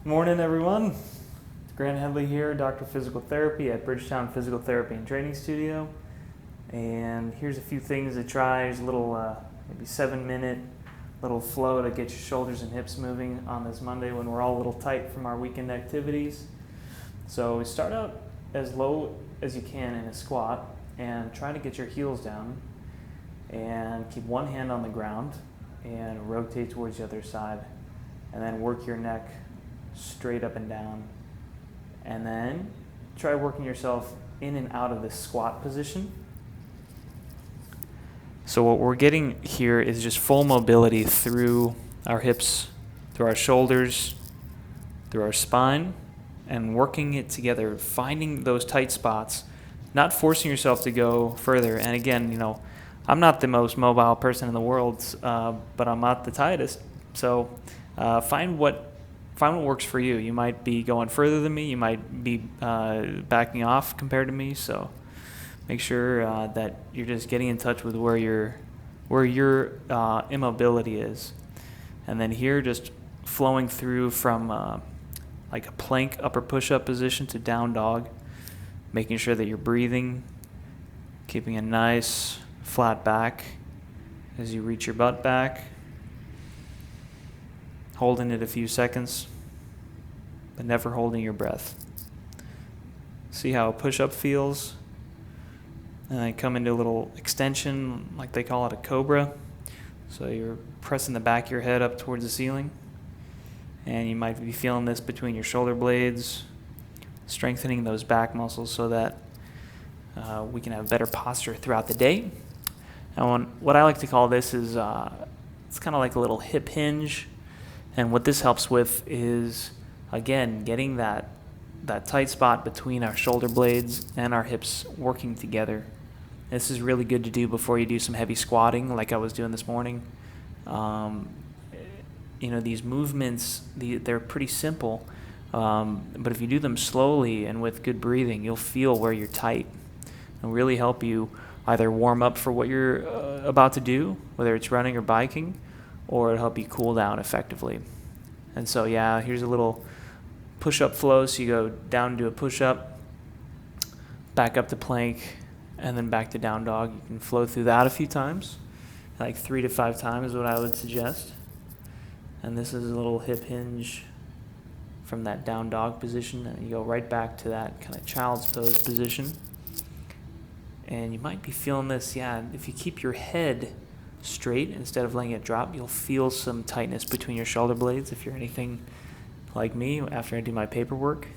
Morning, everyone. Grant Headley here, Doctor of Physical Therapy at Bridgetown Physical Therapy and Training Studio. And here's a few things to try. Here's a little, maybe 7-minute little flow to get your shoulders and hips moving on this Monday when we're all a little tight from our weekend activities. So we start out as low as you can in a squat and try to get your heels down and keep one hand on the ground and rotate towards the other side, and then work your neck straight up and down, and then try working yourself in and out of this squat position. So what we're getting here is just full mobility through our hips, through our shoulders, through our spine, and working it together, finding those tight spots, not forcing yourself to go further. And again, I'm not the most mobile person in the world, but I'm not the tightest. So find what works for you. You might be going further than me. You might be backing off compared to me. So make sure that you're just getting in touch with where your immobility is. And then here, just flowing through from like a plank upper push-up position to down dog, making sure that you're breathing, keeping a nice flat back as you reach your butt back, holding it a few seconds, but never holding your breath. See how a push-up feels, and then come into a little extension, like they call it a cobra. So you're pressing the back of your head up towards the ceiling, and you might be feeling this between your shoulder blades, strengthening those back muscles so that we can have better posture throughout the day. And what I like to call this is, it's kind of like a little hip hinge. And what this helps with is, again, getting that tight spot between our shoulder blades and our hips working together. This is really good to do before you do some heavy squatting like I was doing this morning. These movements, they're pretty simple, but if you do them slowly and with good breathing, you'll feel where you're tight and really help you either warm up for what you're about to do, whether it's running or biking, or it'll help you cool down effectively. And so, here's a little push-up flow. So you go down to a push-up, back up to plank, and then back to down dog. You can flow through that a few times, like 3 to 5 times is what I would suggest. And this is a little hip hinge from that down dog position, and you go right back to that kind of child's pose position. And you might be feeling this, if you keep your head straight instead of letting it drop, you'll feel some tightness between your shoulder blades if you're anything like me after I do my paperwork.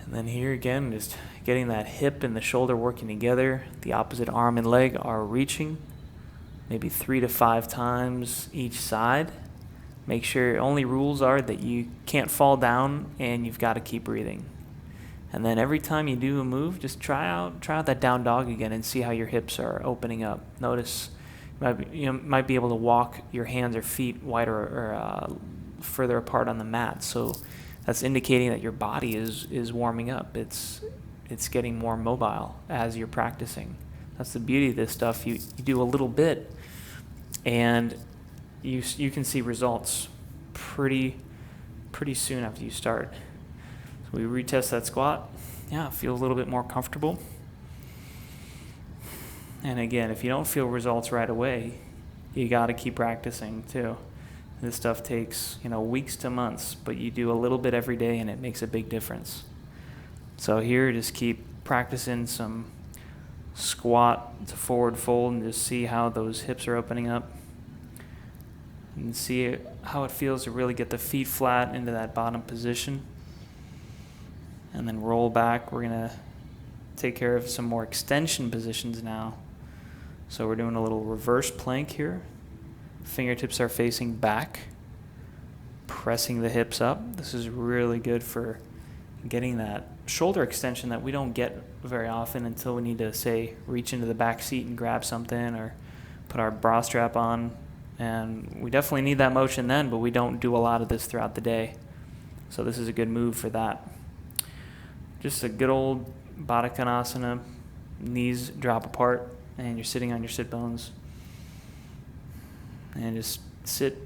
And then here again, just getting that hip and the shoulder working together. The opposite arm and leg are reaching, maybe 3 to 5 times each side. Make sure only rules are that you can't fall down and you've got to keep breathing. And then every time you do a move, just try out that down dog again and see how your hips are opening up. Notice you might be able to walk your hands or feet wider or further apart on the mat. So that's indicating that your body is warming up. It's getting more mobile as you're practicing. That's the beauty of this stuff. You do a little bit, and you can see results pretty soon after you start. So we retest that squat. Feel a little bit more comfortable. And again, if you don't feel results right away, you got to keep practicing too. This stuff takes, weeks to months, but you do a little bit every day and it makes a big difference. So here, just keep practicing some squat to forward fold and just see how those hips are opening up. And see how it feels to really get the feet flat into that bottom position. And then roll back. We're going to take care of some more extension positions now. So we're doing a little reverse plank here. Fingertips are facing back, pressing the hips up. This is really good for getting that shoulder extension that we don't get very often until we need to, say, reach into the back seat and grab something or put our bra strap on. And we definitely need that motion then, but we don't do a lot of this throughout the day. So this is a good move for that. Just a good old Baddha Konasana, knees drop apart, and you're sitting on your sit bones. And just sit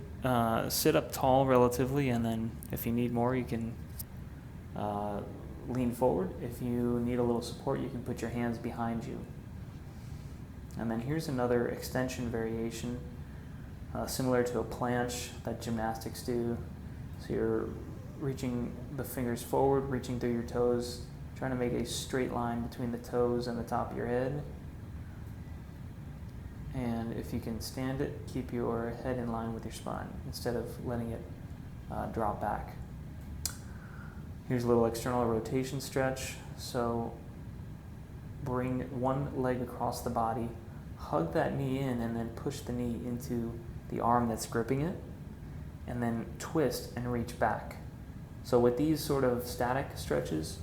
sit up tall relatively, and then if you need more, you can lean forward. If you need a little support, you can put your hands behind you. And then here's another extension variation, similar to a planche that gymnastics do. So you're reaching the fingers forward, reaching through your toes, trying to make a straight line between the toes and the top of your head. And if you can stand it, keep your head in line with your spine instead of letting it drop back. Here's a little external rotation stretch. So bring one leg across the body, hug that knee in, and then push the knee into the arm that's gripping it, and then twist and reach back. So with these sort of static stretches,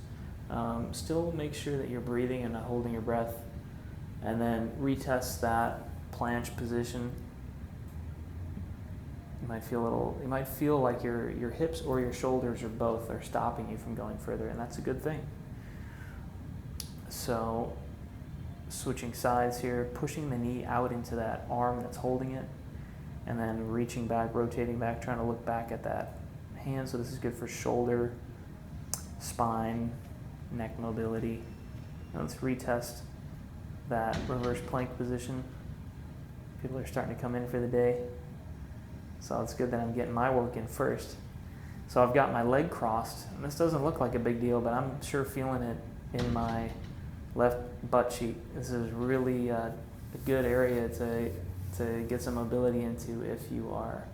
still make sure that you're breathing and not holding your breath, and then retest that planche position. You might feel like your hips or your shoulders or both are stopping you from going further, and that's a good thing. So switching sides here, pushing the knee out into that arm that's holding it, and then reaching back, rotating back, trying to look back at that hand. So this is good for shoulder, spine, neck mobility. Now let's retest that reverse plank position. People are starting to come in for the day, so it's good that I'm getting my work in first. So I've got my leg crossed, and this doesn't look like a big deal, but I'm sure feeling it in my left butt cheek. This is really a good area to get some mobility into if you are,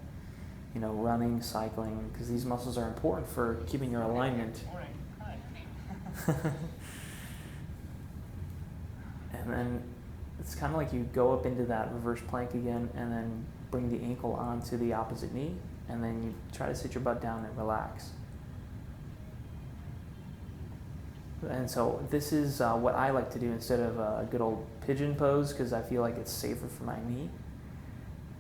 running, cycling, because these muscles are important for keeping your alignment. And then it's kind of like you go up into that reverse plank again, and then bring the ankle onto the opposite knee, and then you try to sit your butt down and relax. And so this is what I like to do instead of a good old pigeon pose, because I feel like it's safer for my knee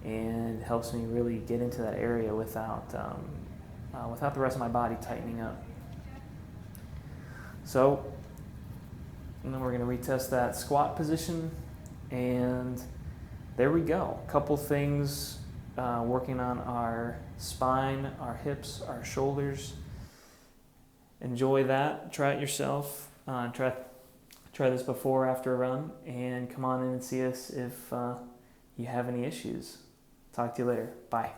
and helps me really get into that area without the rest of my body tightening up. So, and then we're going to retest that squat position, and there we go. A couple things working on our spine, our hips, our shoulders. Enjoy that. Try it yourself. Try this before or after a run, and come on in and see us if you have any issues. Talk to you later. Bye.